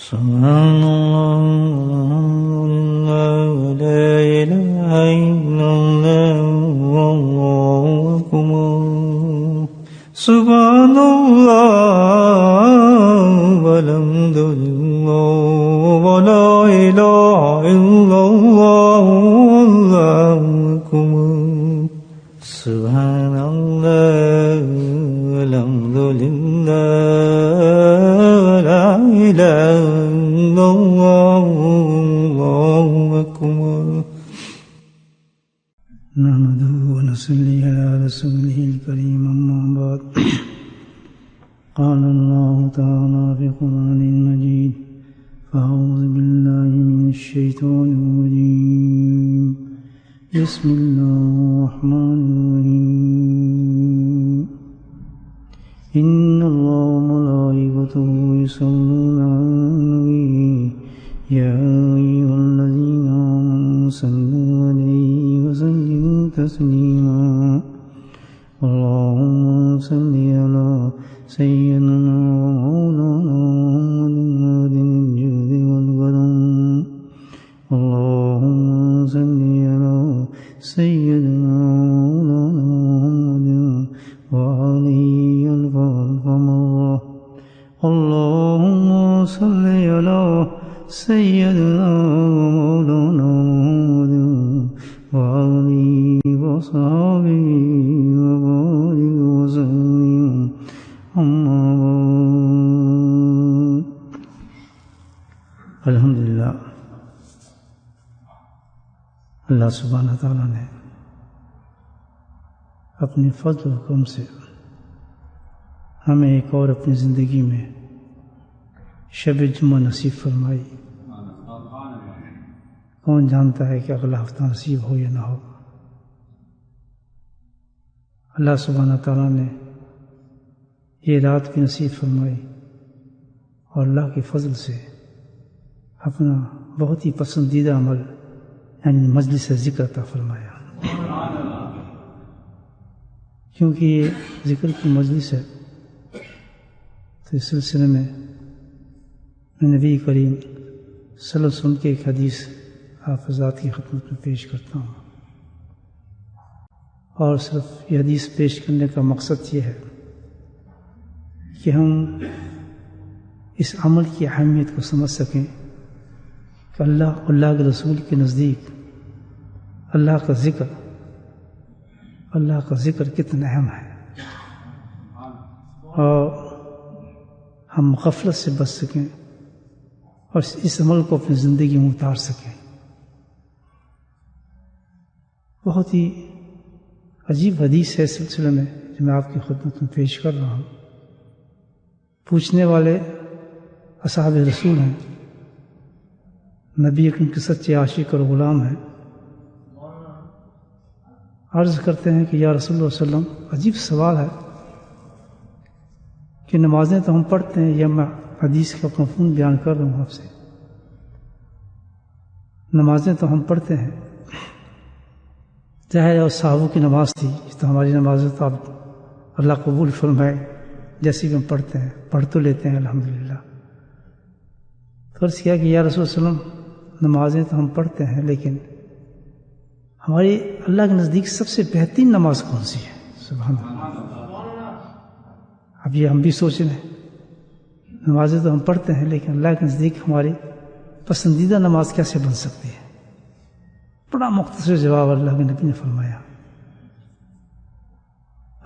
سبحان الله لا إله إلا الله والله أكبر سبحان الله والحمد لله ولا إله إلا الله والله أكبر سبحان الله والحمد لله ولا إله إلا الله والله أكبر نحمده ونصلي على رسوله الكريم أما بعد قال الله تعالى في القرآن المجيد فأعوذ بالله من الشيطان الرجيم بسم الله الرحمن الرحيم إن الله وملائكته يصلون على النبي يا أيها الذين آمنوا صلوا عليه وسلموا تسليما اللهم صل على سيدنا ومولانا محمد الجود والكرم اللهم صل على سيدنا ومولانا محمد وآله الف مرة اللهم صل على سيدنا ومولانا محمد وآله وصحبه وبارك وسلم أما بعد الحمدللہ اللہ سبحانہ تعالیٰ نے اپنے فضل و کرم سے ہمیں ایک اور اپنی زندگی میں شب جمعہ نصیب فرمائی. کون جانتا ہے کہ اگلا ہفتہ نصیب ہو یا نہ ہو. اللہ سبحانہ تعالیٰ نے یہ رات بھی نصیب فرمائی اور اللہ کے فضل سے اپنا بہت ہی پسندیدہ عمل یعنی مجلس ذکر عطا فرمایا. کیونکہ یہ ذکر کی مجلس ہے تو اس سلسلے میں نبی کریم صلی اللہ علیہ وسلم کی ایک حدیث آپ حضرات کی خدمت میں پیش کرتا ہوں. اور صرف یہ حدیث پیش کرنے کا مقصد یہ ہے کہ ہم اس عمل کی اہمیت کو سمجھ سکیں کہ اللہ کے رسول کے نزدیک اللہ کا ذکر کتنا اہم ہے اور ہم غفلت سے بچ سکیں اور اس عمل کو اپنی زندگی میں اتار سکیں. بہت ہی عجیب حدیث ہے اس سلسلے میں جو میں آپ کی خدمت میں پیش کر رہا ہوں. پوچھنے والے اصحاب رسول ہیں، نبی اکرم کے سچے عاشق اور غلام ہیں. عرض کرتے ہیں کہ یا رسول اللہ صلی اللہ علیہ وسلم عجیب سوال ہے کہ نمازیں تو ہم پڑھتے ہیں، یا میں حدیث کا مفہوم بیان کر رہا ہوں آپ سے. نمازیں تو ہم پڑھتے ہیں، چاہے اور صحابوں کی نماز تھی تو ہماری نمازیں تو آپ اللہ قبول فرمائے جیسی بھی ہم پڑھتے ہیں، پڑھ تو لیتے ہیں الحمدللہ. تو عرض کیا کہ یا رسول اللہ صلی اللہ علیہ وسلم نمازیں تو ہم پڑھتے ہیں لیکن ہماری اللہ کے نزدیک سب سے بہترین نماز کون سی ہے؟ سبحان اللہ. اب یہ ہم بھی سوچ لیں، نمازیں تو ہم پڑھتے ہیں لیکن اللہ کے نزدیک ہماری پسندیدہ نماز کیسے بن سکتی ہے؟ بڑا مختصر جواب اللہ کے نبی نے فرمایا،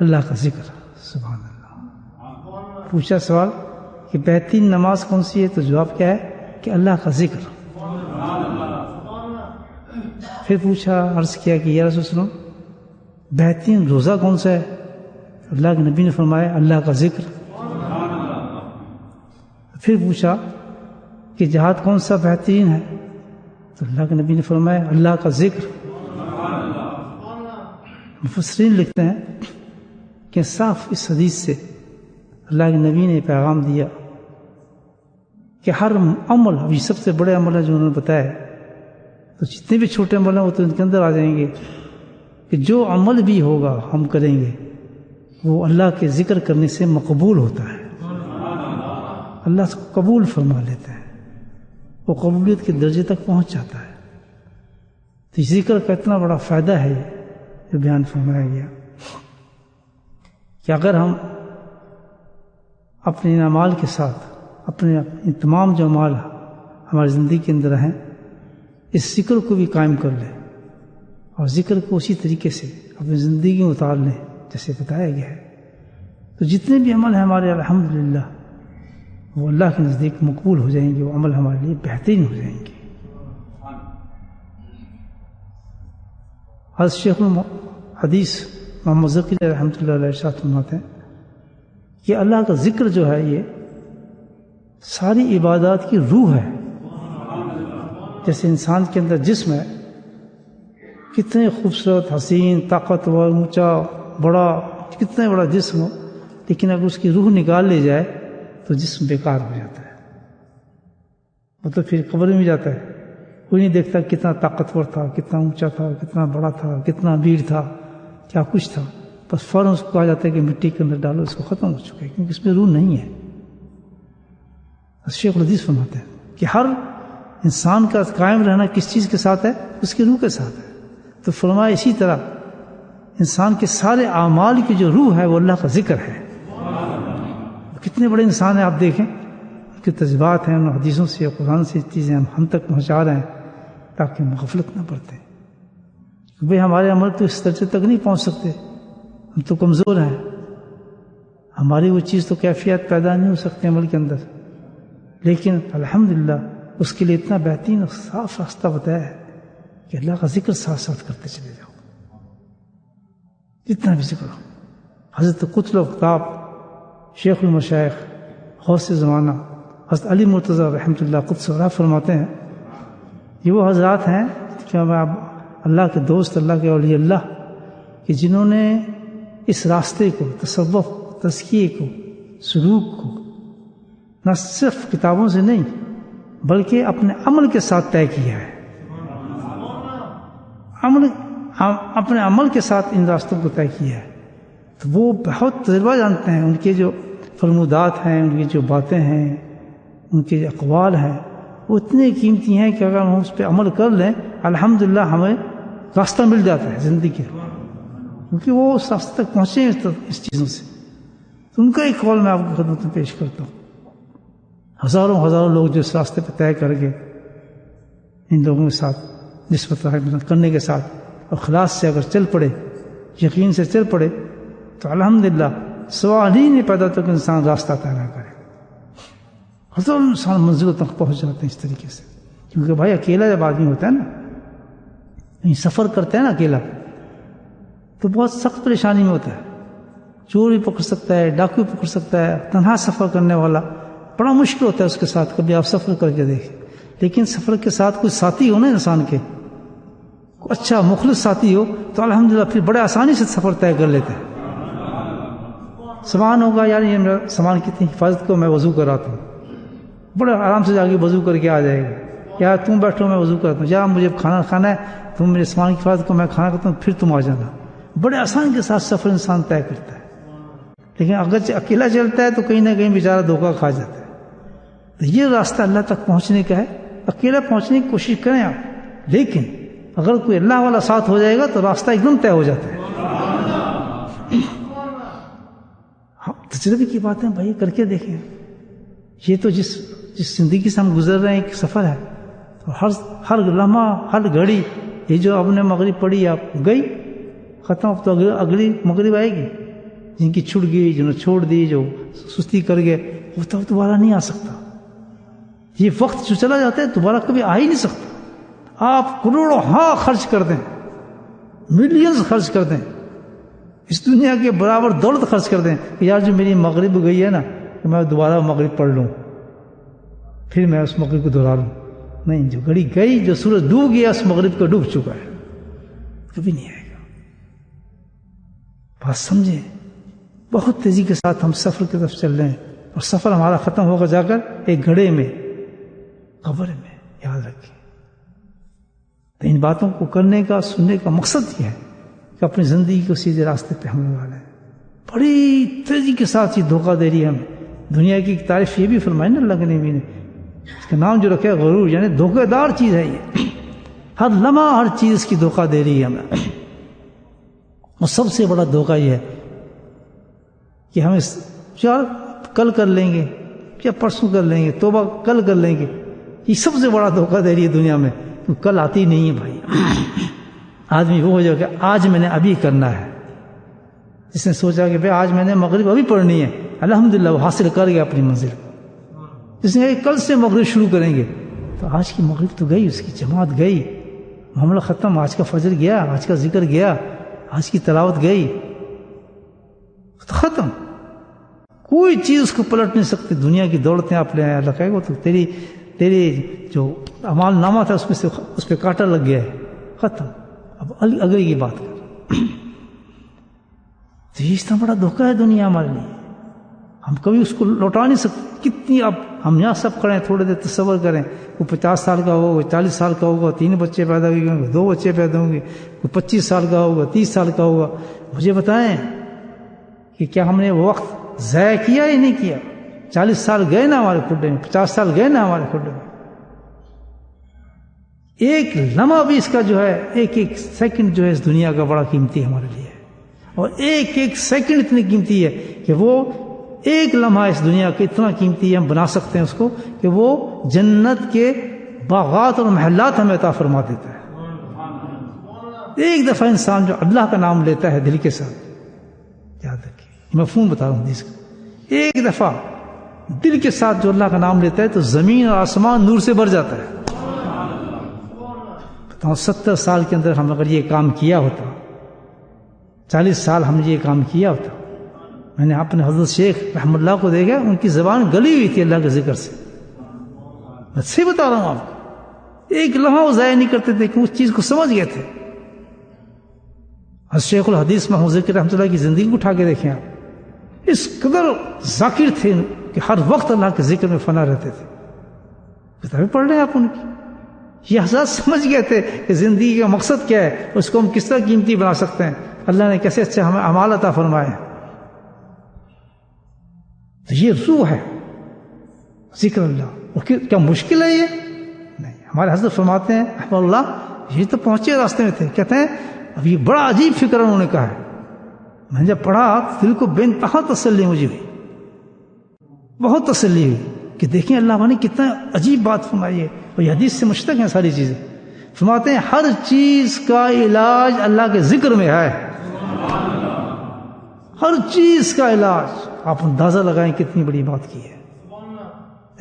اللہ کا ذکر. سبحان اللہ. پوچھا سوال کہ بہترین نماز کون سی ہے، تو جواب کیا ہے کہ اللہ کا ذکر. پھر پوچھا، عرض کیا کہ یا رسول اللہ بہترین روزہ کون سا ہے؟ اللہ کے نبی نے فرمایا اللہ کا ذکر. پھر پوچھا کہ جہاد کون سا بہترین ہے؟ تو اللہ کے نبی نے فرمایا اللہ کا ذکر. مفسرین لکھتے ہیں کہ صاف اس حدیث سے اللہ کے نبی نے پیغام دیا کہ ہر عمل، ابھی سب سے بڑے عمل ہے جو انہوں نے بتایا، تو جتنے بھی چھوٹے عمل ہیں وہ تو ان کے اندر آ جائیں گے کہ جو عمل بھی ہوگا ہم کریں گے وہ اللہ کے ذکر کرنے سے مقبول ہوتا ہے، اللہ اس کو قبول فرما لیتے ہیں. وہ قبولیت کے درجے تک پہنچ جاتا ہے۔ تو ذکر کا اتنا بڑا فائدہ ہے جو بیان فرمایا گیا کہ اگر ہم اپنے اعمال کے ساتھ اپنے تمام جو اعمال ہماری زندگی کے اندر ہیں اس ذکر کو بھی قائم کر لیں اور ذکر کو اسی طریقے سے اپنی زندگی میں اتار لیں جیسے بتایا گیا ہے، تو جتنے بھی عمل ہیں ہمارے الحمدللہ وہ اللہ کے نزدیک مقبول ہو جائیں گے، وہ عمل ہمارے لیے بہترین ہو جائیں گے۔ حضرت شیخ الحدیث محمد ذکی رحمۃ اللہ علیہ ارشاد فرماتے ہیں کہ اللہ کا ذکر جو ہے یہ ساری عبادات کی روح ہے۔ جیسے انسان کے اندر جسم ہے، کتنے خوبصورت، حسین، طاقتور، اونچا، بڑا، کتنا بڑا جسم ہو، لیکن اگر اس کی روح نکال لی جائے تو جسم بیکار ہو جاتا ہے، وہ تو پھر قبر میں جاتا ہے، کوئی نہیں دیکھتا کتنا طاقتور تھا، کتنا اونچا تھا، کتنا بڑا تھا، کتنا امیر تھا، کیا کچھ تھا، بس فوراً اس کو کہا جاتا ہے کہ مٹی کے اندر ڈالو، اس کو ختم ہو چکا ہے، کیونکہ اس میں روح نہیں ہے۔ شیخ الحدیث فرماتے ہیں کہ ہر انسان کا قائم رہنا کس چیز کے ساتھ ہے؟ اس کی روح کے ساتھ ہے۔ تو فرمایا اسی طرح انسان کے سارے اعمال کی جو روح ہے وہ اللہ کا ذکر ہے۔ کتنے بڑے انسان ہیں آپ دیکھیں، ان کے تجربات ہیں، ان حدیثوں سے، قرآن سے چیزیں ہم تک پہنچا رہے ہیں تاکہ ہم غفلت نہ برتیں۔ بھئی ہمارے عمل تو اس درجے تک نہیں پہنچ سکتے، ہم تو کمزور ہیں، ہماری وہ چیز تو کیفیت پیدا نہیں ہو سکتے عمل کے اندر، لیکن الحمدللہ اس کے لیے اتنا بہترین اور صاف راستہ بتایا ہے کہ اللہ کا ذکر ساتھ ساتھ کرتے چلے جاؤ، جتنا بھی ذکر ہو۔ حضرت قطب الآفتاب شیخ المشائخ غوث زمانہ حضرت علی مرتضیٰ رحمۃ اللہ قدس اللہ فرماتے ہیں، یہ وہ حضرات ہیں کہ اللہ کے دوست، اللہ کے اولیاء اللہ کہ جنہوں نے اس راستے کو، تصوف، تزکیے کو، سلوک کو نہ صرف کتابوں سے نہیں بلکہ اپنے عمل کے ساتھ طے کیا ہے، اپنے عمل کے ساتھ ان راستوں کو طے کیا ہے، تو وہ بہت تجربہ جانتے ہیں، ان کے جو فرمودات ہیں، ان کی جو باتیں ہیں، ان کے جو اقوال ہیں وہ اتنے قیمتی ہیں کہ اگر ہم اس پہ عمل کر لیں الحمدللہ ہمیں راستہ مل جاتا ہے زندگی کے، کیونکہ وہ اس راستے تک پہنچے ہیں اس چیزوں سے۔ تو ان کا ایک قول میں آپ کی خدمت میں پیش کرتا ہوں۔ ہزاروں لوگ جو اس راستے پہ طے کر گئے، ان لوگوں کے ساتھ نسبت کرنے کے ساتھ اور خلاص سے اگر چل پڑے، یقین سے چل پڑے، تو الحمدللہ سوال ہی نہیں پیدا تو کہ انسان راستہ طے نہ کرے، ہزاروں انسان منزلوں تک پہنچ جاتے ہیں اس طریقے سے۔ کیونکہ بھائی اکیلا جب آدمی ہوتا ہے نا، کہیں سفر کرتا ہے نا اکیلا، تو بہت سخت پریشانی میں ہوتا ہے، چور بھی پکڑ سکتا ہے، ڈاکو بھی پکڑ سکتا ہے، تنہا سفر کرنے والا بڑا مشکل ہوتا ہے اس کے ساتھ۔ کبھی آپ سفر کر کے دیکھیں، لیکن سفر کے ساتھ کوئی ساتھی ہو نا انسان کے، کوئی اچھا مخلص ساتھی ہو تو الحمدللہ پھر بڑے آسانی سے سفر طے کر لیتے ہیں۔ سامان ہوگا، یار یہ میرا سامان کتنی حفاظت کو میں وضو کراتا ہوں، بڑے آرام سے جا کے وضو کر کے آ جائے گا، یار تم بیٹھو میں وضو کرتا ہوں، یا مجھے کھانا کھانا ہے، تم میرے سامان کی حفاظت کو میں کھانا کھاتا ہوں، پھر تم آ جانا۔ بڑے آسانی کے ساتھ سفر انسان طے کرتا ہے، لیکن اگر اکیلا چلتا ہے تو کہیں نہ کہیں بیچارہ دھوکہ کھا جاتا ہے۔ تو یہ راستہ اللہ تک پہنچنے کا ہے، اکیلا پہنچنے کی کوشش کریں آپ، لیکن اگر کوئی اللہ والا ساتھ ہو جائے گا تو راستہ ایک دم طے ہو جاتا ہے۔ تجربے کی باتیں بھائی کر کے دیکھیں، یہ تو جس زندگی سے ہم گزر رہے ہیں ایک سفر ہے، تو ہر لمحہ، ہر گھڑی، یہ جو اب نے مغرب پڑھی آپ گئی ختم، اب تو اگلی مغرب آئے گی، جن کی چھوٹ گئی، جنہوں نے چھوڑ دی، جو سستی کر گئے، وہ تو دوبارہ نہیں آ سکتا۔ یہ وقت جو چلا جاتا ہے دوبارہ کبھی آ ہی نہیں سکتا۔ آپ کروڑوں خرچ کر دیں، ملینز خرچ کر دیں، اس دنیا کے برابر دولت خرچ کر دیں کہ یار جو میری مغرب گئی ہے نا کہ میں دوبارہ مغرب پڑھ لوں، پھر میں اس مغرب کو دہرا لوں، نہیں، جو گھڑی گئی، جو سورج ڈوب گیا اس مغرب کو ڈوب چکا ہے، کبھی نہیں آئے گا۔ بات سمجھیں، بہت تیزی کے ساتھ ہم سفر کی طرف چل رہے ہیں، اور سفر ہمارا ختم ہوگا جا کر ایک گھڑے میں، قبر میں، یاد رکھیں۔ تو ان باتوں کو کرنے کا، سننے کا مقصد یہ ہے کہ اپنی زندگی کو سیدھے راستے پہ ہم لگا لیں۔ بڑی تیزی کے ساتھ یہ دھوکہ دے رہی ہے ہمیں۔ دنیا کی تعریف یہ بھی فرمائی نا اللہ کے نبی نے، اس کا نام جو رکھا ہے غرور، یعنی دھوکہ دار چیز ہے یہ، ہر لمحہ ہر چیز اس کی دھوکہ دے رہی ہے ہمیں۔ اور سب سے بڑا دھوکہ یہ ہے کہ ہمیں یار کل کر لیں گے یا پرسوں کر لیں گے، توبہ کل کر لیں گے، یہ سب سے بڑا دھوکہ دے رہی ہے دنیا میں، کل آتی نہیں ہے بھائی۔ آدمی وہ ہو جائے کہ آج میں نے ابھی کرنا ہے، جس نے سوچا کہ بھائی آج میں نے مغرب ابھی پڑھنی ہے، الحمدللہ وہ حاصل کر گیا اپنی منزل کو۔ جس نے کہا کل سے مغرب شروع کریں گے، تو آج کی مغرب تو گئی، اس کی جماعت گئی، معاملہ ختم، آج کا فجر گیا، آج کا ذکر گیا، آج کی تلاوت گئی، تو ختم۔ کوئی چیز اس کو پلٹ نہیں سکتی، دنیا کی دولتیں آپ لے آئے، اللہ کہے گا تو تیری جو اعمال نامہ تھا اس میں سے اس پہ کانٹا لگ گیا ہے، ختم، اب اگلی کی بات کر۔ تو یہ اتنا بڑا دھوکہ ہے دنیا ہمارے لیے، ہم کبھی اس کو لوٹا نہیں سکتے۔ کتنی اب ہم یہاں سب کھڑے ہیں، تھوڑے دیر تصور کریں، وہ 50 سال کا ہوگا، 40 سال کا ہوگا، 3 بچے پیدا ہوئے ہوں گے، 2 بچے پیدا ہوں گے، کوئی 25 سال کا ہوگا، 30 سال کا ہوگا۔ مجھے بتائیں کہ کیا ہم نے وہ وقت ضائع کیا یا نہیں کیا؟ 40 سال گئے نا ہمارے کھڈے میں، 50 سال گئے نا ہمارے کھڈے میں۔ ایک لمحہ بھی اس کا جو ہے، ایک ایک سیکنڈ جو ہے اس دنیا کا بڑا قیمتی ہمارے لیے ہے، اور ایک ایک سیکنڈ اتنی قیمتی ہے کہ وہ ایک لمحہ اس دنیا کا اتنا قیمتی ہے، ہم بنا سکتے ہیں اس کو کہ وہ جنت کے باغات اور محلات ہمیں عطا فرما دیتا ہے۔ ایک دفعہ انسان جو اللہ کا نام لیتا ہے دل کے ساتھ، یاد رکھیے مفہوم بتا رہا ہوں اس کا، ایک دفعہ دل کے ساتھ جو اللہ کا نام لیتا ہے تو زمین اور آسمان نور سے بھر جاتا ہے۔ بتاؤ 70 سال کے اندر ہم اگر یہ کام کیا ہوتا، 40 سال ہم نے یہ کام کیا ہوتا۔ میں نے اپنے حضرت شیخ رحم اللہ کو دیکھا، ان کی زبان گلی ہوئی تھی اللہ کے ذکر سے، میں سے بتا رہا ہوں آپ کو، ایک لمحہ وہ ضائع نہیں کرتے تھے کہ اس چیز کو سمجھ گئے تھے۔ حضرت شیخ الحدیث محمود ذکر رحمۃ اللہ کی زندگی کو اٹھا کے دیکھیں آپ، اس قدر ذاکر تھے کہ ہر وقت اللہ کے ذکر میں فنا رہتے تھے۔ کتابیں پڑھ رہے ہیں آپ ان کی، یہ حضرات سمجھ گئے تھے کہ زندگی کا مقصد کیا ہے، اس کو ہم کس طرح قیمتی بنا سکتے ہیں، اللہ نے کیسے اچھے ہمیں اعمال عطا فرمائے۔ تو یہ روح ہے ذکر اللہ، اور کیا مشکل ہے یہ؟ نہیں، ہمارے حضرت فرماتے ہیں رحمہ اللہ، یہ تو پہنچے راستے میں تھے، کہتے ہیں اب یہ بڑا عجیب فکر انہوں نے کہا ہے، میں نے جب پڑھا دل کو بے انتہا تسلی مجھے ہوئی، بہت تسلی ہوئی کہ دیکھیں اللہ نے کتنا عجیب بات فرمائی ہے، اور یہ حدیث سے مشتق ہیں ساری چیزیں۔ فرماتے ہیں ہر چیز کا علاج اللہ کے ذکر میں ہے، ہر چیز کا علاج۔ آپ اندازہ لگائیں کتنی بڑی بات کی ہے،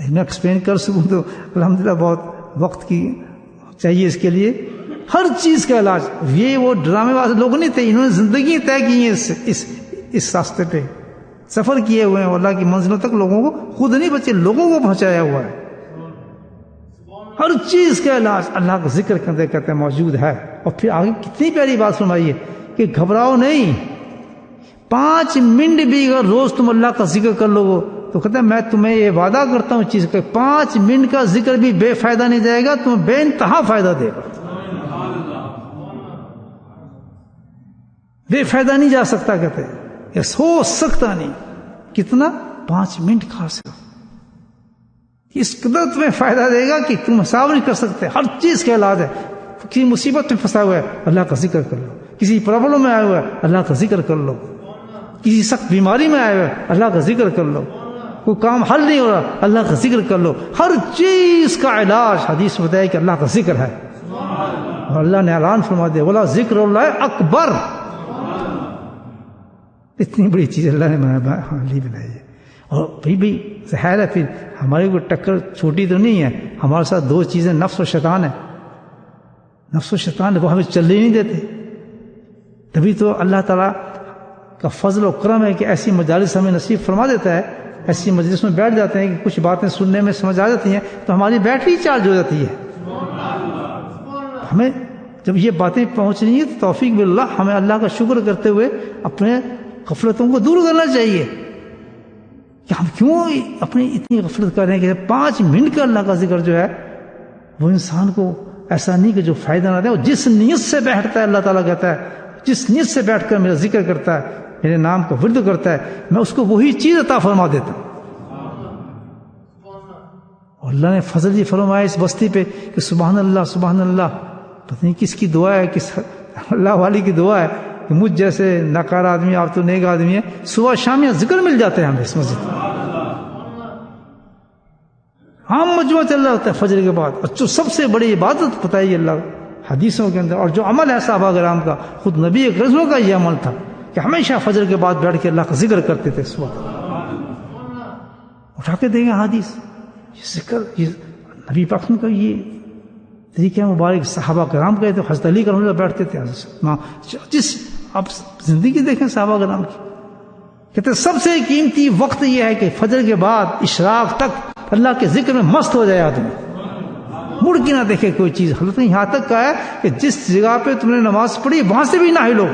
میں ایکسپلین کر سکوں تو الحمدللہ بہت وقت کی چاہیے اس کے لیے۔ ہر چیز کا علاج، یہ وہ ڈرامے والے لوگ نہیں تھے، انہوں نے زندگی طے کی ہے اس راستے پہ سفر کیے ہوئے ہیں، اللہ کی منزلوں تک لوگوں کو خود نہیں بچے، لوگوں کو پہنچایا ہوا ہے۔ ہر چیز کا علاج اللہ کا ذکر کرتے کرتے موجود ہے۔ اور پھر آگے کتنی پیاری بات فرمائی ہے کہ گھبراؤ نہیں، 5 منٹ بھی اگر روز تم اللہ کا ذکر کر لو تو کہتے ہیں میں تمہیں یہ وعدہ کرتا ہوں چیز کا، 5 منٹ کا ذکر بھی بے فائدہ نہیں جائے گا، تمہیں بے انتہا فائدہ دے گا، بے فائدہ نہیں جا سکتا، کہتے ہیں یہ ہو سکتا نہیں، کتنا 5 منٹ کھا سکتا، اس قدر تمہیں فائدہ دے گا کہ تم حساب نہیں کر سکتے۔ ہر چیز کا علاج ہے، کسی مصیبت میں پھنسا ہوا ہے اللہ کا ذکر کر لو، کسی پرابلم میں آیا ہوا ہے اللہ کا ذکر کر لو، کسی سخت بیماری میں آیا ہوا ہے اللہ کا ذکر کر لو، کوئی کام حل نہیں ہو رہا اللہ کا ذکر کر لو، ہر چیز کا علاج حدیث میں بتایا کہ اللہ کا ذکر ہے۔ اور اللہ نے اعلان فرما دیا ولا ذکر اللہ اکبر، اتنی بڑی چیز اللہ نے بنائی ہے۔ اور بھی ظاہر ہے پھر ہماری کوئی ٹکر چھوٹی تو نہیں ہے، ہمارے ساتھ 2 چیزیں نفس و شیطان ہے، نفس و شیطان وہ ہمیں چلنے نہیں دیتے، تبھی تو اللہ تعالیٰ کا فضل و کرم ہے کہ ایسی مجالس ہمیں نصیب فرما دیتا ہے، ایسی مجلس میں بیٹھ جاتے ہیں کہ کچھ باتیں سننے میں سمجھ آ جاتی ہیں تو ہماری بیٹری چارج ہو جاتی ہے۔ ہمیں جب یہ باتیں پہنچنی ہے تو توفیق باللہ ہمیں اللہ کا شکر کرتے ہوئے اپنے غفلتوں کو دور کرنا چاہیے کہ ہم کیوں اپنی اتنی غفلت کر رہے ہیں کہ 5 منٹ کا اللہ کا ذکر جو ہے وہ انسان کو ایسا نہیں کہ جو فائدہ نہ دے، اور جس نیت سے بیٹھتا ہے اللہ تعالیٰ کہتا ہے جس نیت سے بیٹھ کر میرا ذکر کرتا ہے، میرے نام کا ورد کرتا ہے، میں اس کو وہی چیز عطا فرما دیتا ہوں۔ اور اللہ نے فضل یہ فرمایا اس بستی پہ کہ سبحان اللہ سبحان اللہ. پتہ نہیں کس کی دعا ہے، کس اللہ والی کی دعا ہے کہ مجھ جیسے ناکار آدمی، آپ تو نیک آدمی ہیں، صبح شام یہاں ذکر مل جاتے ہیں ہمیں اس مسجد میں. عام مجموعہ چل رہا ہوتا ہے فجر کے بعد. اور جو سب سے بڑی عبادت بتائی اللہ حدیثوں کے اندر، اور جو عمل ہے صحابہ کرام کا، خود نبی رسول کا یہ عمل تھا کہ ہمیشہ فجر کے بعد بیٹھ کے اللہ کا ذکر کرتے تھے. صبح اٹھا کے دیں گے حدیث، یہ ذکر، یہ نبی پاک کا یہ طریقہ مبارک صحابہ کرام کا. تو حضرت علی کرم اللہ بیٹھتے تھے. جس آپ زندگی دیکھیں صحابہ کرام کی، کہتے سب سے قیمتی وقت یہ ہے کہ فجر کے بعد اشراق تک اللہ کے ذکر میں مست ہو جائے آدمی، مڑ کے نہ دیکھے کوئی چیز. حضرت نے یہاں تک کہا ہے کہ جس جگہ پہ تم نے نماز پڑھی وہاں سے بھی نہ ہلو،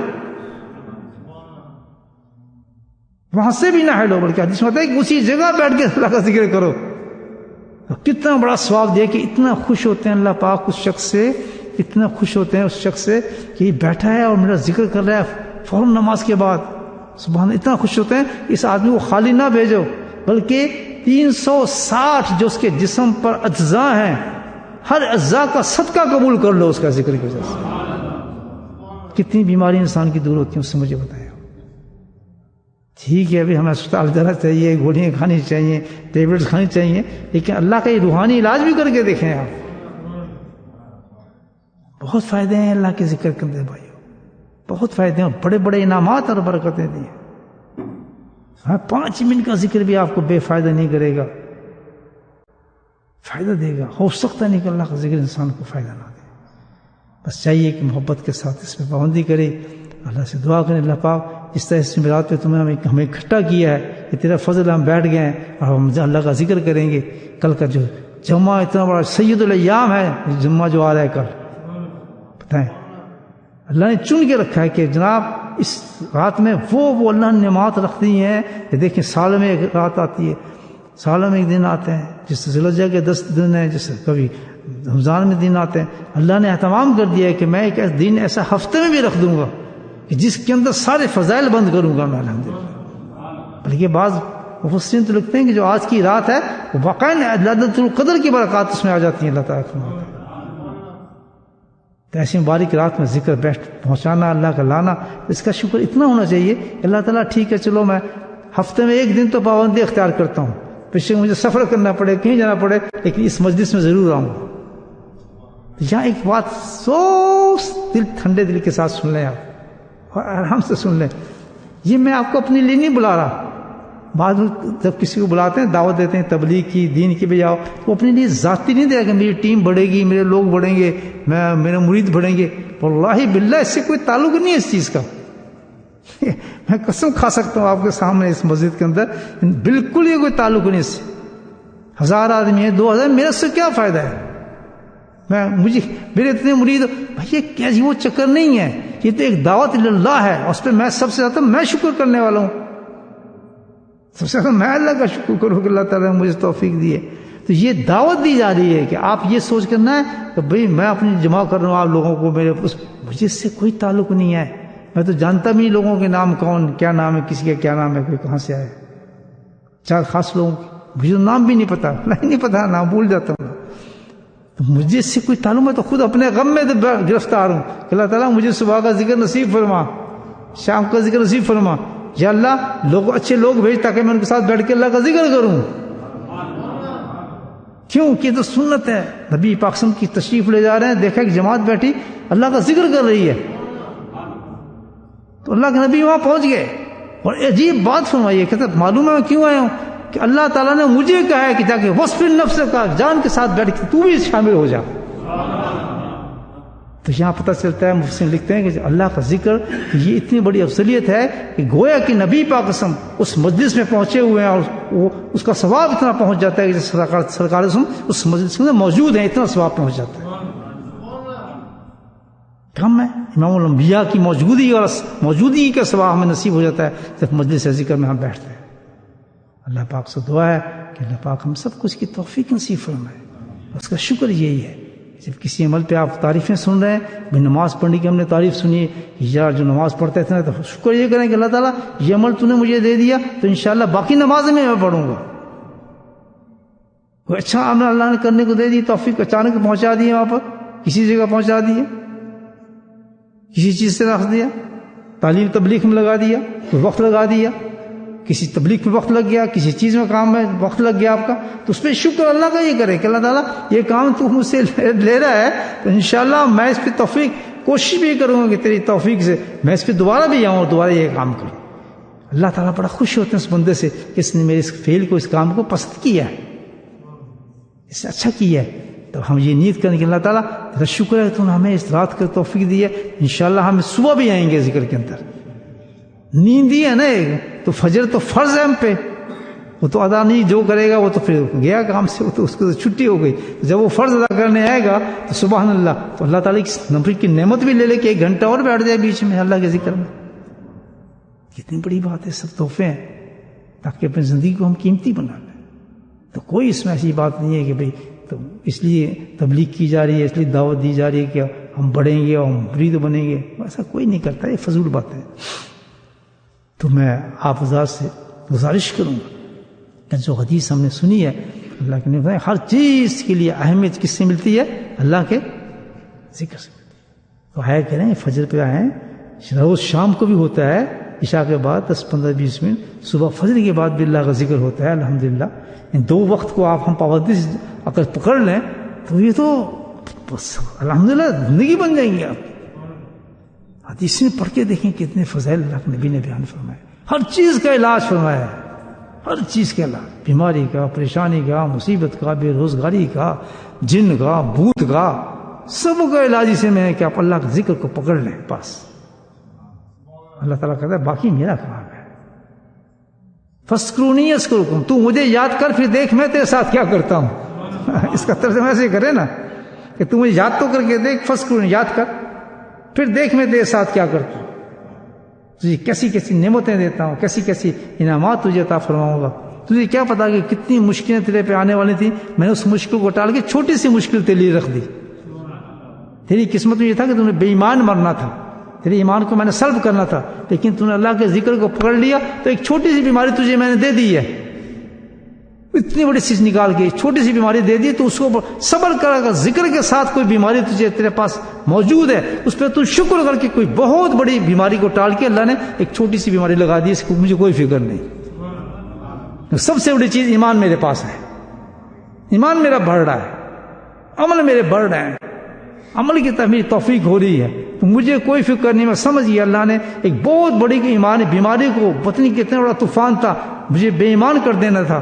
وہاں سے بھی نہ ہلو، بلکہ حدیث میں ہوتا ہے کہ اسی جگہ بیٹھ کے اللہ کا ذکر کرو. کتنا بڑا ثواب دے کہ اتنا خوش ہوتے ہیں اللہ پاک اس شخص سے، اتنا خوش ہوتے ہیں اس شخص سے کہ یہ بیٹھا ہے اور میرا ذکر کر رہا ہے فوراً نماز کے بعد. سبحان اللہ، اتنا خوش ہوتے ہیں. اس آدمی کو خالی نہ بھیجو، بلکہ 360 جو اس کے جسم پر اجزاء ہیں، ہر اجزاء کا صدقہ قبول کر لو اس کا ذکر کی وجہ سے. کتنی بیماری انسان کی دور ہوتی ہیں، اس سے مجھے بتایا. ٹھیک ہے ابھی ہمیں اسپتال جانا چاہیے، گولیاں کھانی چاہیے، ٹیبلٹس کھانی چاہیے، لیکن اللہ کا یہ روحانی علاج بھی کر کے دیکھیں آپ. بہت فائدے ہیں اللہ کے ذکر کرنے بھائیو، بہت فائدے ہیں، بڑے بڑے انعامات اور برکتیں دی ہیں. 5 منٹ کا ذکر بھی آپ کو بے فائدہ نہیں کرے گا، فائدہ دے گا. ہو سکتا نہیں کہ اللہ کا ذکر انسان کو فائدہ نہ دے. بس چاہیے کہ محبت کے ساتھ اس پہ پابندی کرے. اللہ سے دعا کریں اللہ پاک اس طرح اس جمعرات پہ تمہیں ہمیں اکٹھا کیا ہے کہ تیرا فضل ہم بیٹھ گئے ہیں اور ہم اللہ کا ذکر کریں گے. کل کا جو جمعہ اتنا بڑا سید الايام ہے، جمعہ جو آ رہا ہے کل، بتائیں اللہ نے چن کے رکھا ہے کہ جناب اس رات میں وہ اللہ نے نعمات رکھ دی ہیں کہ دیکھیں سال میں ایک رات آتی ہے، سال میں ایک دن آتے ہیں، جس ذی الحجہ کے 10 دن ہیں، جس کبھی رمضان میں دن آتے ہیں. اللہ نے اہتمام کر دیا ہے کہ میں ایک دن ایسا ہفتے میں بھی رکھ دوں گا کہ جس کے اندر سارے فضائل بند کروں گا میں الحمدللہ. بلکہ بعض مفسرین تو لکھتے ہیں کہ جو آج کی رات ہے وہ واقعی ليلۃ القدر کی برکات اس میں آ جاتی ہیں. اللہ تعالیٰ فرماتے ہیں تو ایسی مبارک رات میں ذکر بیٹھ پہنچانا، اللہ کا لانا، اس کا شکر اتنا ہونا چاہیے کہ اللہ تعالیٰ ٹھیک ہے چلو میں ہفتے میں ایک دن تو پابندی اختیار کرتا ہوں، پیچھے مجھے سفر کرنا پڑے، کہیں جانا پڑے، لیکن اس مجلس میں ضرور آؤں گا. یہاں ایک بات سو دل ٹھنڈے دل کے ساتھ سن لیں آپ اور آرام سے سن لیں. یہ میں آپ کو اپنے لیے نہیں بلا رہا. بعض جب کسی کو بلاتے ہیں دعوت دیتے ہیں تبلیغ کی، دین کی، بجاؤ وہ اپنے لیے ذاتی نہیں دے رہا کہ میری ٹیم بڑھے گی، میرے لوگ بڑھیں گے، میرے مرید بڑھیں گے. واللہ باللہ اس سے کوئی تعلق نہیں ہے اس چیز کا. میں قسم کھا سکتا ہوں آپ کے سامنے اس مسجد کے اندر، بالکل یہ کوئی تعلق نہیں اس سے. 1000 آدمی ہیں، 2000، میرے سے کیا فائدہ ہے؟ مجھے میرے اتنے مرید بھائی، یہ کیا وہ چکر نہیں ہے. یہ تو ایک دعوت اللہ ہے، اس پہ میں سب سے زیادہ میں شکر کرنے والا ہوں. سب سے زیادہ میں اللہ کا شکر کروں کہ اللہ تعالیٰ نے مجھے توفیق دی ہے. تو یہ دعوت دی جا رہی ہے کہ آپ یہ سوچ کر نہ کہ بھئی میں اپنی جمع کر رہا ہوں آپ لوگوں کو، مجھے اس سے کوئی تعلق نہیں ہے. میں تو جانتا بھی لوگوں کے نام کون کیا نام ہے، کسی کا کیا نام ہے، کوئی کہاں سے آئے. 4 خاص لوگوں کے مجھے نام بھی نہیں پتا، نہیں پتا، نام بھول جاتا ہوں. تو مجھے اس سے کوئی تعلق، میں تو خود اپنے غم میں گرفتار ہوں کہ اللہ تعالیٰ مجھے صبح کا ذکر نصیب فرما، شام کا ذکر نصیب فرما. یا اللہ لوگ اچھے لوگ بھیج تاکہ میں ان کے ساتھ بیٹھ کے اللہ کا ذکر کروں. کیوں کہ تو سنت ہے. نبی پاک صلی اللہ علیہ وسلم کی تشریف لے جا رہے ہیں، دیکھا کہ جماعت بیٹھی اللہ کا ذکر کر رہی ہے، تو اللہ کے نبی وہاں پہنچ گئے اور عجیب بات فرمائی. کہتے معلوم ہے میں کیوں آیا ہوں؟ کہ اللہ تعالیٰ نے مجھے کہا ہے کہ جا کے وصف النفس کا جان کے ساتھ بیٹھ کے تو بھی شامل ہو جا. تو یہاں پتہ چلتا ہے، مفسرین لکھتے ہیں کہ اللہ کا ذکر یہ اتنی بڑی افضلیت ہے کہ گویا کہ نبی پاک قسم اس مجلس میں پہنچے ہوئے ہیں اور وہ اس کا ثواب اتنا پہنچ جاتا ہے کہ سرکار اس مجلس میں موجود ہیں، اتنا ثواب پہنچ جاتا ہے. کم ہے امام الانبیاء کی موجودگی اور موجودگی کا ثواب ہمیں نصیب ہو جاتا ہے جب مجلس ذکر میں ہم بیٹھتے ہیں. اللہ پاک سے دعا ہے کہ اللہ پاک ہم سب کو اس کی توفیق نصیب فرمائے. اس کا شکر یہی ہے جب کسی عمل پہ آپ تعریفیں سن رہے ہیں، بھی نماز پڑھنے کی ہم نے تعریف سنی یا جو نماز پڑھتے تھے تو شکر یہ کریں کہ اللہ تعالیٰ یہ عمل تو نے مجھے دے دیا تو انشاءاللہ باقی نماز میں پڑھوں گا. کوئی اچھا عمل اللہ نے کرنے کو دے دی، توفیق اچانک پہنچا دی وہاں پر، کسی جگہ پہنچا دیا، کسی چیز سے رکھ دیا، تعلیم تبلیغ میں لگا دیا، کوئی وقت لگا دیا، کسی تبلیغ میں وقت لگ گیا، کسی چیز میں کام میں وقت لگ گیا آپ کا، تو اس پہ شکر اللہ کا یہ کرے کہ اللہ تعالیٰ یہ کام تو مجھ سے لے رہا ہے تو انشاءاللہ میں اس پہ توفیق کوشش بھی کروں گا کہ تیری توفیق سے میں اس پہ دوبارہ بھی آؤں اور دوبارہ یہ کام کروں۔ اللہ تعالیٰ بڑا خوش ہوتے ہیں اس بندے سے کہ اس نے میرے اس فعل کو، اس کام کو پسند کیا ہے، اس سے اچھا کیا ہے۔ تو ہم یہ نیت کریں کہ اللہ تعالیٰ تیرا شکر ہے تو نے ہمیں اس رات کا توفیق دی ہے، انشاءاللہ ہم صبح بھی آئیں گے ذکر کے اندر۔ نیند ہی ہے نا ایک، تو فجر تو فرض ہے ہم پہ، وہ تو ادا نہیں جو کرے گا وہ تو پھر گیا کام سے، وہ تو اس کو تو چھٹی ہو گئی۔ جب وہ فرض ادا کرنے آئے گا تو سبحان اللہ، تو اللہ تعالیٰ کی نعمت بھی لے لے کہ 1 گھنٹہ اور بیٹھ جائے بیچ میں اللہ کے ذکر میں۔ کتنی بڑی بات ہے، سب تحفے ہیں تاکہ اپنی زندگی کو ہم قیمتی بنا لیں۔ تو کوئی اس میں ایسی بات نہیں ہے کہ بھئی تو اس لیے تبلیغ کی جا رہی ہے، اس لیے دعوت دی جا رہی ہے کہ ہم بڑھیں گے اور ہم مرید بنیں گے، ایسا کوئی نہیں کرتا، یہ فضول بات ہے۔ تو میں آپ حضرات سے گزارش کروں گا کہ جو حدیث ہم نے سنی ہے اللہ کے نبی، ہر چیز کے لیے اہمیت کس سے ملتی ہے؟ اللہ کے ذکر سے ملتی ہے۔ تو آیا کریں فجر پہ آئیں، روز شام کو بھی ہوتا ہے، عشاء کے بعد 10-15-20 منٹ، صبح فجر کے بعد بھی اللہ کا ذکر ہوتا ہے الحمدللہ۔ ان 2 وقت کو آپ ہم پابندی سے اگر پکڑ لیں تو یہ تو بس الحمدللہ زندگی بن جائیں گی آپ۔ حدیث میں پڑھ کے دیکھیں کتنے فضائل اللہ کے نبی نے بیان فرمائے، ہر چیز کا علاج فرمایا ہے، ہر چیز کا علاج، بیماری کا، پریشانی کا، مصیبت کا، بے روزگاری کا، جن کا، بھوت کا، سب کا علاج اسے میں ہے کہ آپ اللہ کے ذکر کو پکڑ لیں بس۔ اللہ تعالیٰ کہتا ہے باقی میرا کام ہے، فَاذْكُرُونِی اذْکُرْکُم، تو مجھے یاد کر پھر دیکھ میں تیرے ساتھ کیا کرتا ہوں۔ اس کا ترجمہ ایسے کرے نا کہ تو مجھے یاد تو کر کے دیکھ، فَاذْكُرُونِی، یاد کر، پھر دیکھ میں تیرے ساتھ کیا کرتا ہوں، تجھے کیسی کیسی نعمتیں دیتا ہوں، کیسی کیسی انعامات تجھے عطا فرماؤں گا۔ تجھے کیا پتا کہ کتنی مشکلیں تیرے پہ آنے والی تھیں، میں نے اس مشکل کو ٹال کے چھوٹی سی مشکل تیرے لیے رکھ دی۔ تیری قسمت میں یہ تھا کہ تم نے بے ایمان مرنا تھا، تیرے ایمان کو میں نے سلب کرنا تھا، لیکن تم نے اللہ کے ذکر کو پکڑ لیا تو ایک چھوٹی سی بیماری تجھے میں نے دے دی ہے، اتنی بڑی چیز نکال کے چھوٹی سی بیماری دے دی، تو اس کو صبر کر، ذکر کے ساتھ کوئی بیماری تجھے تیرے پاس موجود ہے اس پہ تو شکر کر کے کوئی بہت بڑی بیماری کو ٹال کے اللہ نے ایک چھوٹی سی بیماری لگا دی، اس کو مجھے کوئی فکر نہیں۔ سب سے بڑی چیز ایمان میرے پاس ہے، ایمان میرا بڑھ رہا ہے، عمل میرے بڑھ رہے ہیں، عمل کی طرف میری توفیق ہو رہی ہے، تو مجھے کوئی فکر نہیں۔ میں سمجھ گیا اللہ نے ایک بہت بڑی ایمان بیماری کو، پتنی کتنا بڑا طوفان تھا، مجھے بے ایمان کر دینا تھا،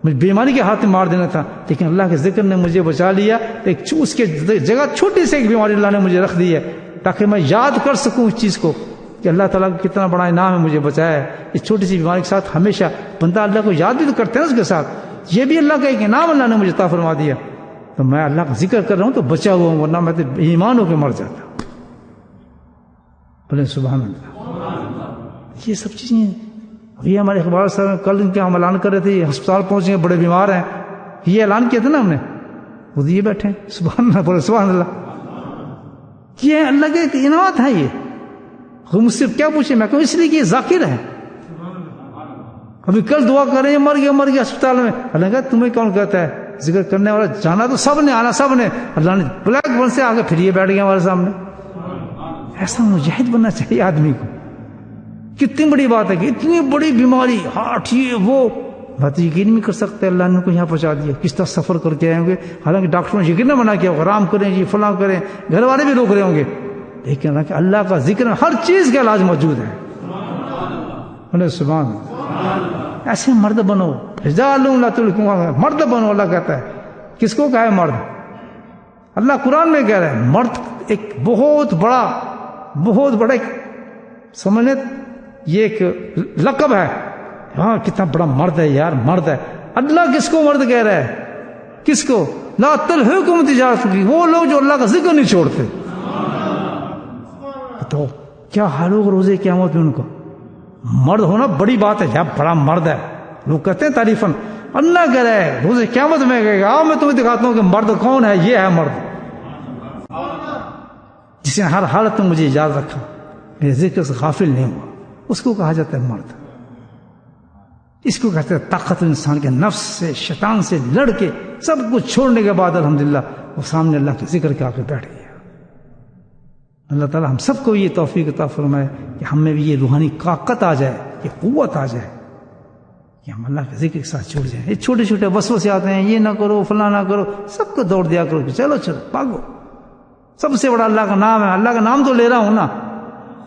مجھے بیماری کے ہاتھ میں مار دینا تھا، لیکن اللہ کے ذکر نے مجھے بچا لیا، ایک اس کے جگہ چھوٹی سی ایک بیماری اللہ نے مجھے رکھ دی ہے تاکہ میں یاد کر سکوں اس چیز کو کہ اللہ تعالیٰ کا کتنا بڑا انعام ہے مجھے بچایا ہے۔ اس چھوٹی سی بیماری کے ساتھ ہمیشہ بندہ اللہ کو یاد بھی تو کرتے ہیں اس کے ساتھ، یہ بھی اللہ کا ایک انعام اللہ نے مجھے عطا فرما دیا، تو میں اللہ کا ذکر کر رہا ہوں تو بچا ہوا ہوں، ورنہ میں تو ایمان ہو کے مر جاتا۔ بولے سبحان اللہ۔ یہ سب چیزیں ابھی ہمارے اخبار صاحب کل ان کے ہم اعلان کر رہے تھے، ہسپتال پہنچے بڑے بیمار ہیں، یہ اعلان کیا تھا نا ہم نے، وہ یہ بیٹھے ہیں، سبحان اللہ، بولے سبحان اللہ۔ یہ اللہ کے انعامات ہیں، یہ مجھ سے کیا پوچھے، میں کہوں اس لیے کہ یہ ذاکر ہے۔ ابھی کل دعا کریں مر گیا ہسپتال میں، اللہ کہا تمہیں کون کہتا ہے، ذکر کرنے والا جانا تو سب نے، آنا سب نے، اللہ نے بلیک بورڈ سے آگے پھر یہ بیٹھ گیا ہمارے سامنے۔ ایسا مجاہد بننا چاہیے آدمی کو۔ کتنی بڑی بات ہے کہ اتنی بڑی بیماری، ہارٹ، یہ وہ، بات یقین نہیں کر سکتے اللہ نے ان کو یہاں پہنچا دیا، کس طرح سفر کر کے آئے ہوں گے، حالانکہ ڈاکٹروں نے یقین نہ منع کیا آرام کریں جی، فلاں کریں، گھر والے بھی روک رہے ہوں گے، لیکن اللہ کا ذکر ہر چیز کا علاج موجود ہے۔ بولے سبحان اللہ۔ ایسے مرد بنو، رجال لا تلہیکم، مرد بنو، اللہ کہتا ہے۔ کس کو کہا ہے مرد؟ اللہ قرآن میں کہہ رہا ہے مرد ایک بہت بڑا سمجھنے، یہ ایک لقب ہے، ہاں کتنا بڑا مرد ہے یار، مرد ہے۔ اللہ کس کو مرد کہہ رہا ہے؟ کس کو؟ لا تلہیکم تجارت، وہ لوگ جو اللہ کا ذکر نہیں چھوڑتے۔ تو کیا حال ہوگا روزے قیامت میں ان کو؟ مرد ہونا بڑی بات ہے، یا بڑا مرد ہے، لوگ کہتے ہیں تعریفاً، اللہ کہہ رہا ہے روزے قیامت میں کہے گا آؤ میں تمہیں دکھاتا ہوں کہ مرد کون ہے، یہ ہے مرد جس نے ہر حالت میں مجھے یاد رکھا، میرے ذکر سے غافل نہیں ہوا، اس کو کہا جاتا ہے مرد۔ اس کو کہتے ہیں طاقت انسان کے نفس سے شیطان سے لڑ کے سب کچھ چھوڑنے کے بعد الحمدللہ وہ سامنے اللہ کے ذکر کے آ کے بیٹھ گیا۔ اللہ تعالیٰ ہم سب کو یہ توفیق عطا فرمائے کہ ہم میں بھی یہ روحانی طاقت آ جائے، یہ قوت آ جائے کہ ہم اللہ کے ذکر کے ساتھ چھوڑ جائیں۔ یہ چھوٹے چھوٹے وسوسے آتے ہیں، یہ نہ کرو فلاں نہ کرو، سب کو دوڑ دیا کرو کہ چلو چلو بھاگو، سب سے بڑا اللہ کا نام ہے، اللہ کا نام تو لے رہا ہوں نا،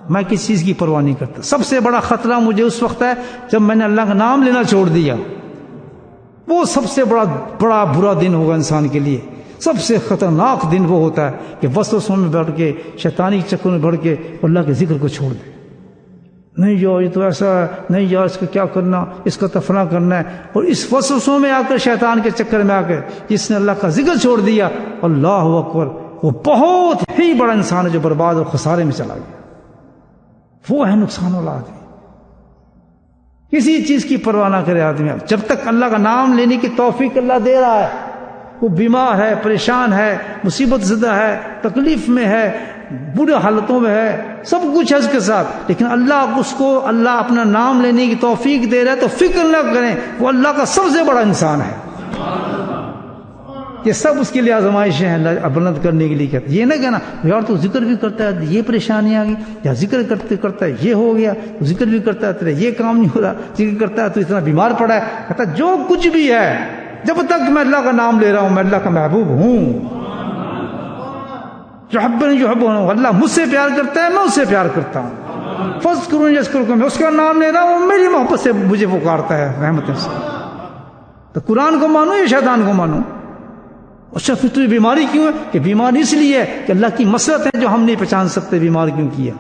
میں کسی چیز کی پرواہ نہیں کرتا۔ سب سے بڑا خطرہ مجھے اس وقت ہے جب میں نے اللہ کا نام لینا چھوڑ دیا، وہ سب سے بڑا برا دن ہوگا انسان کے لیے۔ سب سے خطرناک دن وہ ہوتا ہے کہ وسوسوں میں بڑھ کے شیطانی چکروں میں بڑھ کے اللہ کے ذکر کو چھوڑ دے۔ نہیں یار یہ تو ایسا ہے، نہیں یار اس کا کیا کرنا، اس کا تفریح کرنا ہے، اور اس وسوسوں میں آ کر شیطان کے چکر میں آ کر جس نے اللہ کا ذکر چھوڑ دیا، اللہ اکبر، وہ بہت ہی بڑا انسان ہے جو برباد اور خسارے میں چلا گیا۔ وہ ہے نقصان والا آدمی، کسی چیز کی پرواہ نہ کرے آدمی۔ جب تک اللہ کا نام لینے کی توفیق اللہ دے رہا ہے، وہ بیمار ہے، پریشان ہے، مصیبت زدہ ہے، تکلیف میں ہے، برے حالتوں میں ہے، سب کچھ ہے اس کے ساتھ، لیکن اللہ اس کو اللہ اپنا نام لینے کی توفیق دے رہا ہے تو فکر نہ کریں، وہ اللہ کا سب سے بڑا انسان ہے۔ یہ سب اس کے لیے آزمائشیں ہیں اللہ بلند کرنے کے لیے کہتے ہیں۔ یہ نہ کہنا یار تو ذکر بھی کرتا ہے یہ پریشانی آ گئی، یا ذکر کرتے کرتا ہے یہ ہو گیا، تو ذکر بھی کرتا ہے تیرا یہ کام نہیں ہو رہا، ذکر کرتا ہے تو اتنا بیمار پڑا ہے۔ کہتا ہے جو کچھ بھی ہے، جب تک میں اللہ کا نام لے رہا ہوں میں اللہ کا محبوب ہوں، اللہ مجھ سے پیار کرتا ہے، میں اس سے پیار کرتا ہوں۔ فاذکرونی اذکرکم، میں اس کا نام لے رہا ہوں، وہ میری محبت سے مجھے پکارتا ہے رحمت سے۔ تو قرآن کو مانو یا شیطان کو مانو؟ اچھا پھر تجھے بیماری کیوں ہے؟ کہ بیماری اس لیے ہے کہ اللہ کی مسرت ہے جو ہم نہیں پہچان سکتے بیمار کیوں کیا،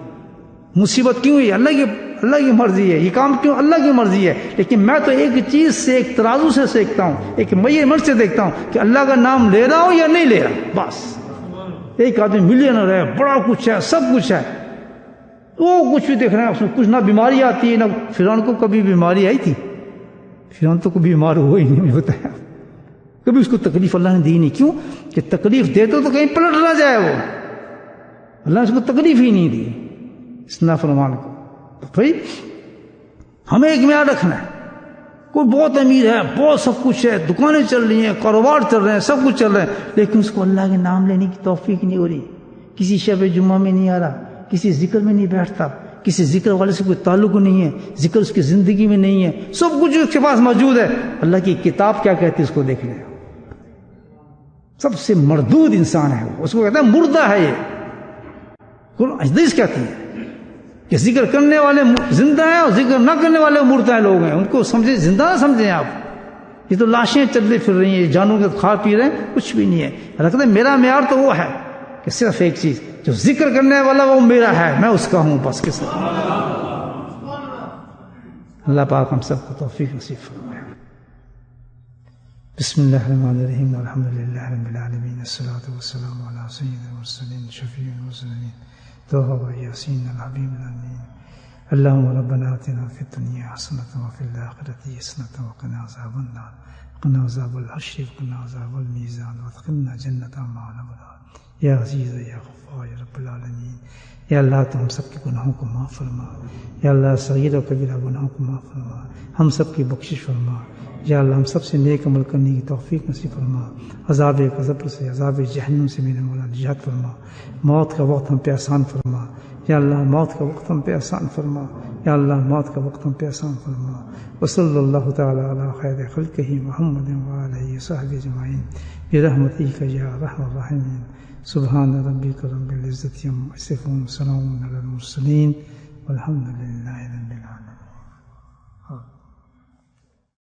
مصیبت کیوں ہے اللہ کی مرضی ہے، یہ کام کیوں اللہ کی مرضی ہے، لیکن میں تو ایک چیز سے ایک ترازو سے دیکھتا ہوں، ایک میے مرض سے دیکھتا ہوں کہ اللہ کا نام لے رہا ہوں یا نہیں لے رہا، بس۔ ایک آدمی ملینر ہے، بڑا کچھ ہے، سب کچھ ہے، وہ کچھ بھی دیکھ رہے ہیں، اس میں کچھ نہ بیماری آتی ہے، نہ فرعون کو کبھی بیماری آئی تھی، فرعون تو کوئی بیمار ہوا ہی نہیں، مجھے بتایا کبھی اس کو تکلیف اللہ نے دی نہیں۔ کیوں کہ تکلیف دیتے تو کہیں پلٹ نہ جائے، وہ اللہ نے اس کو تکلیف ہی نہیں دی اس نافرمان کو۔ تو بھائی ہمیں ایک معیار رکھنا ہے، کوئی بہت امیر ہے، بہت سب کچھ ہے، دکانیں چل رہی ہیں، کاروبار چل رہے ہیں، سب کچھ چل رہے ہیں، لیکن اس کو اللہ کے نام لینے کی توفیق نہیں ہو رہی، کسی شب جمعہ میں نہیں آ رہا، کسی ذکر میں نہیں بیٹھتا، کسی ذکر والے سے کوئی تعلق نہیں ہے، ذکر اس کی زندگی میں نہیں ہے، سب کچھ اس کے پاس موجود ہے، اللہ کی کتاب کیا کہتی ہے اس کو دیکھ لیں۔ سب سے مردود انسان ہے وہ، اس کو کہتے ہیں مردہ ہے یہ، حدیث کہتی ہے کہ ذکر کرنے والے زندہ ہیں اور ذکر نہ کرنے والے مردہ لوگ ہیں، ان کو سمجھے زندہ نہ سمجھیں آپ، یہ تو لاشیں چلتے پھر رہی ہیں، جانوں کے کھا پی رہے ہیں، کچھ بھی نہیں ہے۔ اللہ کہتے ہیں میرا معیار تو وہ ہے کہ صرف ایک چیز، جو ذکر کرنے والا وہ میرا ہے، میں اس کا ہوں، بس کے ساتھ۔ اللہ پاک ہم سب کو توفیق نصیب فرمائے۔ بسم اللہ الرحمن الرحیم، الحمد للہ رب العالمین، الصلاۃ والسلام علی سید المرسلین شفیع المرسلین طه و یاسین الحبیب الامین۔ اللهم ربنا آتنا فی الدنیا حسنۃ وفی الآخرۃ حسنۃ وقنا عذاب النار، قنا عذاب الحشر وقنا عذاب المیزان وادخلنا جنۃ مع الابرار۔ یا عزیز یا غفار یا رب العالمین، یا اللہ تو ہم سب کے گناہوں کو معاف فرما، یا اللہ صغیر و کبیرہ گناہوں کو معاف فرما، ہم سب کی بخشش فرما، یا اللہ ہم سب سے نیک عمل کرنے کی توفیق نصیب فرما، عذاب قبر سے، عذاب جہنم سے میرے مولا نجات فرما، موت کا وقت ہم پہ آسان فرما، یا اللہ موت کا وقت ہم پہ آسان فرما، یا اللہ موت کا وقت ہم پہ آسان فرما۔ وصلی اللہ تعالی علی خیر خلقہ محمد وآلہ وصحبہ اجمعین برحمتک یا ارحم الراحمین۔ سبحان ربک رب العزۃ عما یصفون، سلام علی المرسلین والحمد للہ رب العالمین۔